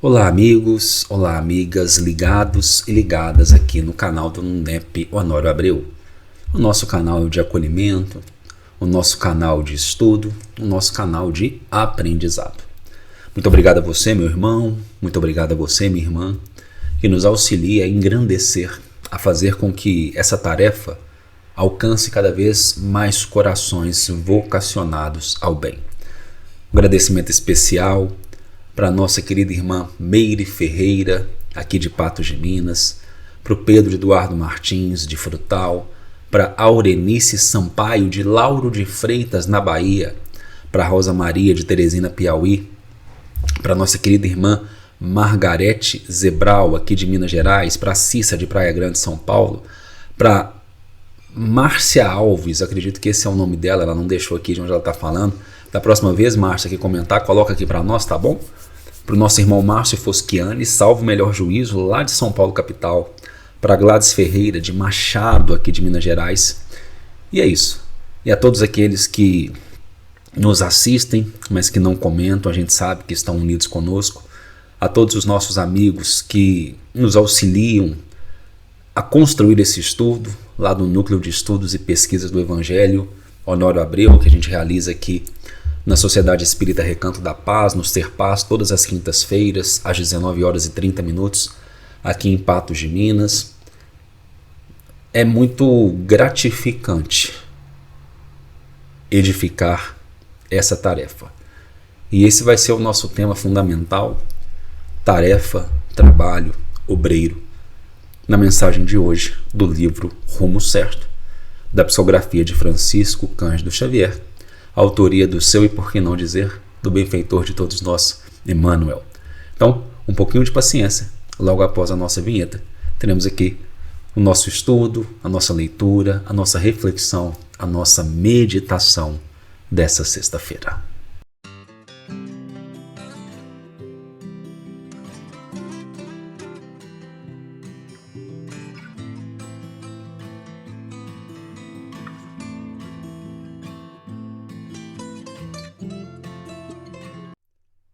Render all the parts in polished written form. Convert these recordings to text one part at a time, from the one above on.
Olá amigos, olá amigas ligados e ligadas aqui no canal do NEP Honório Abreu. O nosso canal de acolhimento, o nosso canal de estudo, o nosso canal de aprendizado. Muito obrigado a você, meu irmão, muito obrigado a você, minha irmã, que nos auxilia a engrandecer, a fazer com que essa tarefa alcance cada vez mais corações vocacionados ao bem. Um agradecimento especial para a nossa querida irmã Meire Ferreira, aqui de Patos de Minas, para o Pedro Eduardo Martins, de Frutal, para Aurenice Sampaio, de Lauro de Freitas, na Bahia, para Rosa Maria, de Teresina, Piauí, para a nossa querida irmã Margarete Zebral, aqui de Minas Gerais, para a Cissa, de Praia Grande, São Paulo, para Márcia Alves, acredito que esse é o nome dela, ela não deixou aqui de onde ela está falando. Da próxima vez, Márcia, que comentar, coloca aqui para nós, tá bom? Para o nosso irmão Márcio Foschiani, salvo o melhor juízo, lá de São Paulo, capital. Para Gladys Ferreira, de Machado, aqui de Minas Gerais. E é isso. E a todos aqueles que nos assistem, mas que não comentam, a gente sabe que estão unidos conosco. A todos os nossos amigos que nos auxiliam a construir esse estudo, lá do Núcleo de Estudos e Pesquisas do Evangelho Honório Abreu, que a gente realiza aqui na Sociedade Espírita Recanto da Paz, no Ser Paz, todas as quintas-feiras, às 19h30, aqui em Patos de Minas. É muito gratificante edificar essa tarefa. E esse vai ser o nosso tema fundamental: tarefa, trabalho, obreiro, na mensagem de hoje do livro Rumo Certo, da psicografia de Francisco Cândido Xavier, autoria do seu e por que não dizer, do benfeitor de todos nós, Emmanuel. Então, um pouquinho de paciência, logo após a nossa vinheta, teremos aqui o nosso estudo, a nossa leitura, a nossa reflexão, a nossa meditação dessa sexta-feira.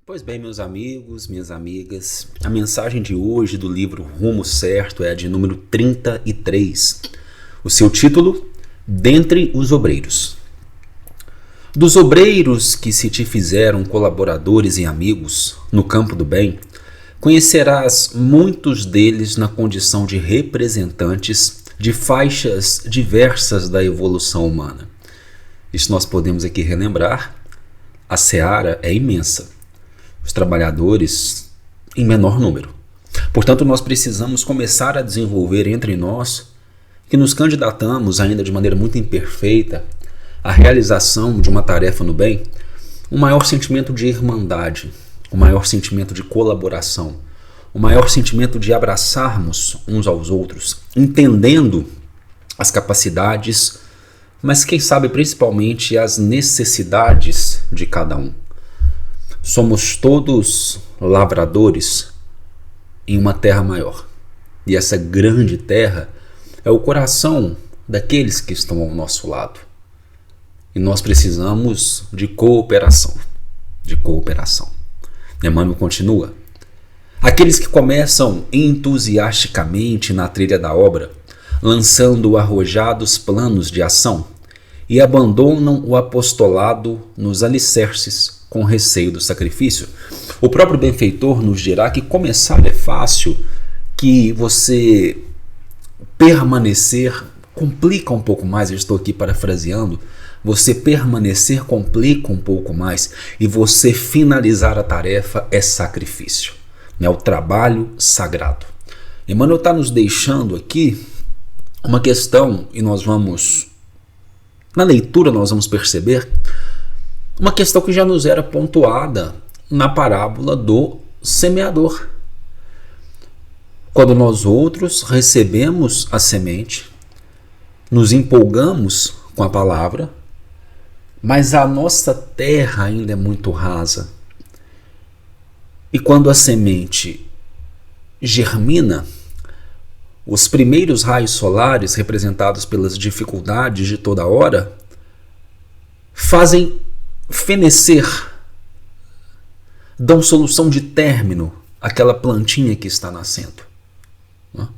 Pois bem, meus amigos, minhas amigas, a mensagem de hoje do livro Rumo Certo é a de número 33. O seu título: Dentre os Obreiros. Dos obreiros que se te fizeram colaboradores e amigos no campo do bem, conhecerás muitos deles na condição de representantes de faixas diversas da evolução humana. Isso nós podemos aqui relembrar. A seara é imensa. Os trabalhadores em menor número. Portanto, nós precisamos começar a desenvolver entre nós, que nos candidatamos ainda de maneira muito imperfeita à realização de uma tarefa no bem, um maior sentimento de irmandade, um maior sentimento de colaboração, um maior sentimento de abraçarmos uns aos outros, entendendo as capacidades, mas quem sabe principalmente as necessidades de cada um. Somos todos lavradores em uma terra maior. E essa grande terra é o coração daqueles que estão ao nosso lado. E nós precisamos de cooperação. De cooperação. Emmanuel continua. Aqueles que começam entusiasticamente na trilha da obra, lançando arrojados planos de ação, e abandonam o apostolado nos alicerces, com receio do sacrifício. O próprio benfeitor nos dirá que começar é fácil, que você permanecer complica um pouco mais. Eu estou aqui parafraseando. Você permanecer complica um pouco mais, e você finalizar a tarefa é sacrifício. É o trabalho sagrado. Emmanuel está nos deixando aqui uma questão, e nós vamos, na leitura nós vamos perceber, uma questão que já nos era pontuada na parábola do semeador. Quando nós outros recebemos a semente, nos empolgamos com a palavra, mas a nossa terra ainda é muito rasa. E quando a semente germina, os primeiros raios solares, representados pelas dificuldades de toda hora, fazem fenecer, dão solução de término aquela plantinha que está nascendo. Né?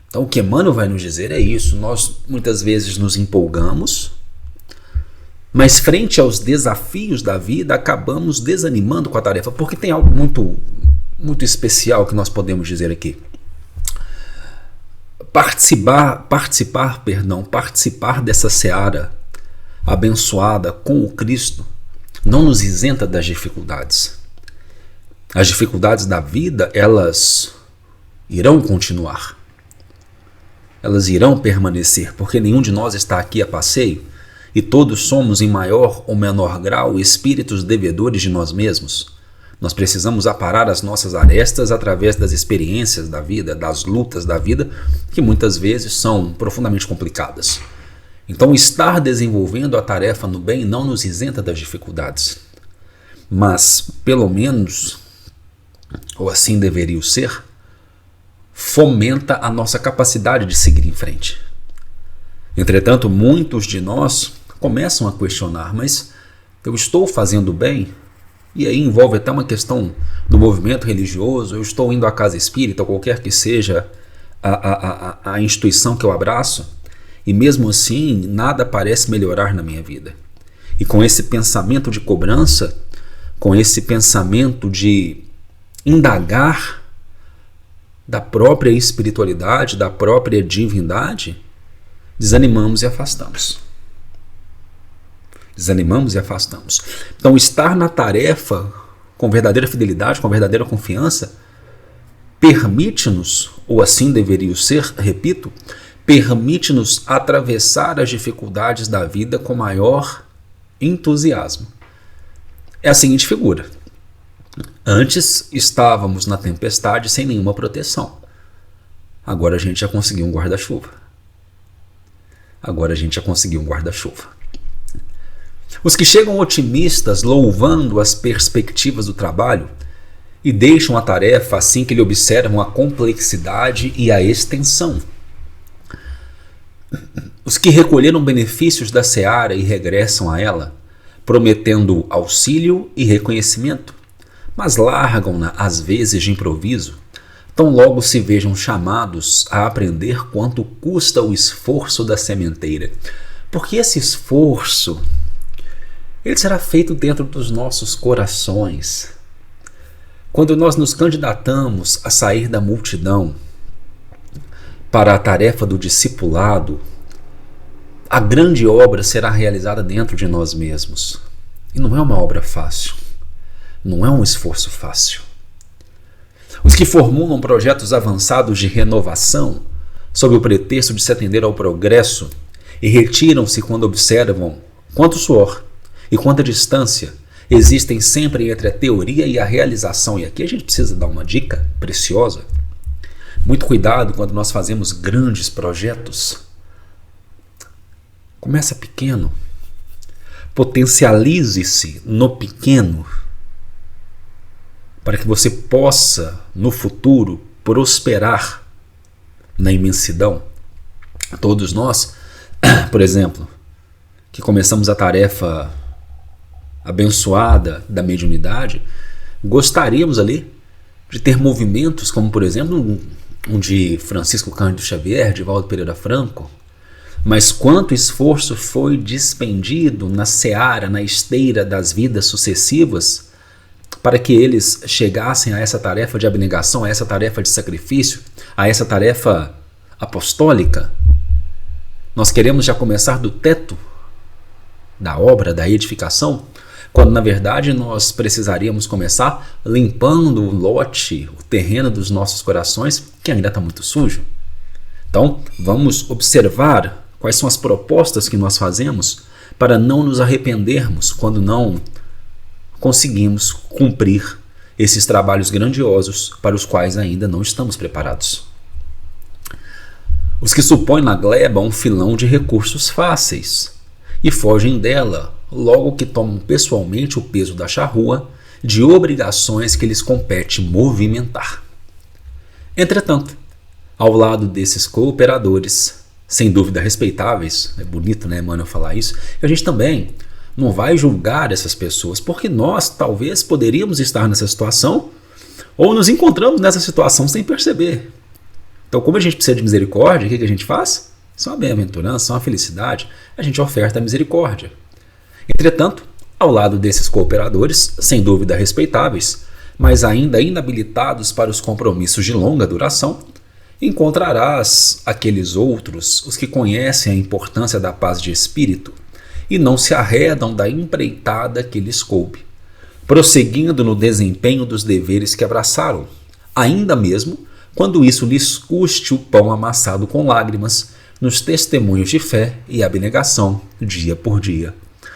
Então o que Emmanuel vai nos dizer é isso. Nós muitas vezes nos empolgamos, mas frente aos desafios da vida acabamos desanimando com a tarefa, porque tem algo muito especial que nós podemos dizer aqui. Participar dessa seara abençoada com o Cristo não nos isenta das dificuldades. As dificuldades da vida, elas irão continuar. Elas irão permanecer, porque nenhum de nós está aqui a passeio e todos somos, em maior ou menor grau, espíritos devedores de nós mesmos. Nós precisamos aparar as nossas arestas através das experiências da vida, das lutas da vida, que muitas vezes são profundamente complicadas. Então, estar desenvolvendo a tarefa no bem não nos isenta das dificuldades, mas, pelo menos, ou assim deveria ser, fomenta a nossa capacidade de seguir em frente. Entretanto, muitos de nós começam a questionar, mas eu estou fazendo bem? E aí envolve até uma questão do movimento religioso, eu estou indo à casa espírita, qualquer que seja a instituição que eu abraço, e mesmo assim nada parece melhorar na minha vida. E com esse pensamento de cobrança, com esse pensamento de indagar da própria espiritualidade, da própria divindade, desanimamos e afastamos. Então, estar na tarefa com verdadeira fidelidade, com verdadeira confiança, permite-nos, ou assim deveria ser, repito, permite-nos atravessar as dificuldades da vida com maior entusiasmo. É a seguinte figura. Antes estávamos na tempestade sem nenhuma proteção. Agora a gente já conseguiu um guarda-chuva. Os que chegam otimistas, louvando as perspectivas do trabalho, e deixam a tarefa assim que lhe observam a complexidade e a extensão. Os que recolheram benefícios da seara e regressam a ela, prometendo auxílio e reconhecimento, mas largam-na às vezes de improviso, tão logo se vejam chamados a aprender quanto custa o esforço da sementeira. Porque esse esforço, ele será feito dentro dos nossos corações. Quando nós nos candidatamos a sair da multidão para a tarefa do discipulado, a grande obra será realizada dentro de nós mesmos. E não é uma obra fácil. Não é um esforço fácil. Os que formulam projetos avançados de renovação, sob o pretexto de se atender ao progresso, e retiram-se quando observam quanto suor e quanta distância existem sempre entre a teoria e a realização. E aqui a gente precisa dar uma dica preciosa. Muito cuidado quando nós fazemos grandes projetos. Começa pequeno. Potencialize-se no pequeno, para que você possa, no futuro, prosperar na imensidão. Todos nós, por exemplo, que começamos a tarefa abençoada da mediunidade, gostaríamos ali de ter movimentos como, por exemplo, um de Francisco Cândido Xavier, de Valdo Pereira Franco, mas quanto esforço foi despendido na seara, na esteira das vidas sucessivas, para que eles chegassem a essa tarefa de abnegação, a essa tarefa de sacrifício, a essa tarefa apostólica. Nós queremos já começar do teto da obra, da edificação, quando na verdade nós precisaríamos começar limpando o lote, o terreno dos nossos corações, que ainda está muito sujo. Então, vamos observar quais são as propostas que nós fazemos para não nos arrependermos quando não conseguimos cumprir esses trabalhos grandiosos para os quais ainda não estamos preparados. Os que supõem na gleba um filão de recursos fáceis e fogem dela logo que tomam pessoalmente o peso da charrua de obrigações que lhes compete movimentar. Entretanto, ao lado desses cooperadores, sem dúvida respeitáveis, é bonito, né, Emmanuel, falar isso, a gente também não vai julgar essas pessoas, porque nós talvez poderíamos estar nessa situação Ou nos encontramos nessa situação sem perceber. Então, como a gente precisa de misericórdia, o que a gente faz? Isso é uma bem-aventurança, é uma felicidade. A gente oferta a misericórdia. Entretanto, ao lado desses cooperadores, sem dúvida respeitáveis, mas ainda inabilitados para os compromissos de longa duração, encontrarás aqueles outros, os que conhecem a importância da paz de espírito e não se arredam da empreitada que lhes coube, prosseguindo no desempenho dos deveres que abraçaram, ainda mesmo quando isso lhes custe o pão amassado com lágrimas nos testemunhos de fé e abnegação dia por dia.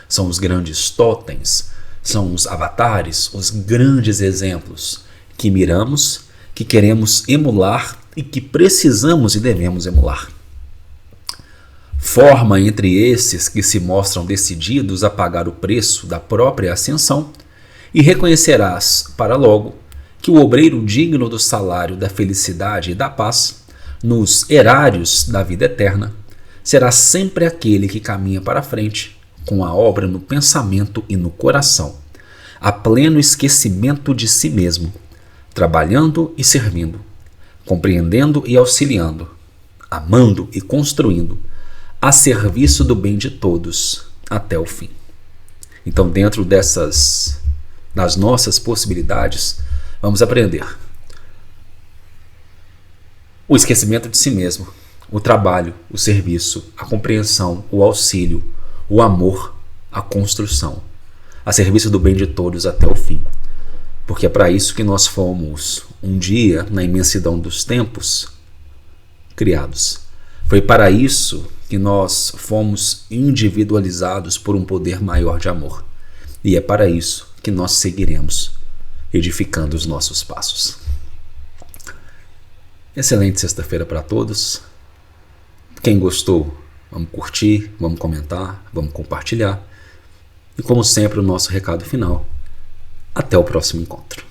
São os grandes totens, são os avatares, os grandes exemplos que miramos, que queremos emular e que precisamos e devemos emular. Forma entre esses que se mostram decididos a pagar o preço da própria ascensão, e reconhecerás, para logo, que o obreiro digno do salário da felicidade e da paz, nos erários da vida eterna, será sempre aquele que caminha para a frente, com a obra no pensamento e no coração, a pleno esquecimento de si mesmo, trabalhando e servindo, compreendendo e auxiliando, amando e construindo, a serviço do bem de todos, até o fim. Então, dentro das nossas possibilidades, vamos aprender o esquecimento de si mesmo, o trabalho, o serviço, a compreensão, o auxílio, o amor, a construção, a serviço do bem de todos até o fim. Porque é para isso que nós fomos, um dia, na imensidão dos tempos, criados. Foi para isso que nós fomos individualizados por um poder maior de amor. E é para isso que nós seguiremos edificando os nossos passos. Excelente sexta-feira para todos. Quem gostou, vamos curtir, vamos comentar, vamos compartilhar. E como sempre, o nosso recado final. Até o próximo encontro.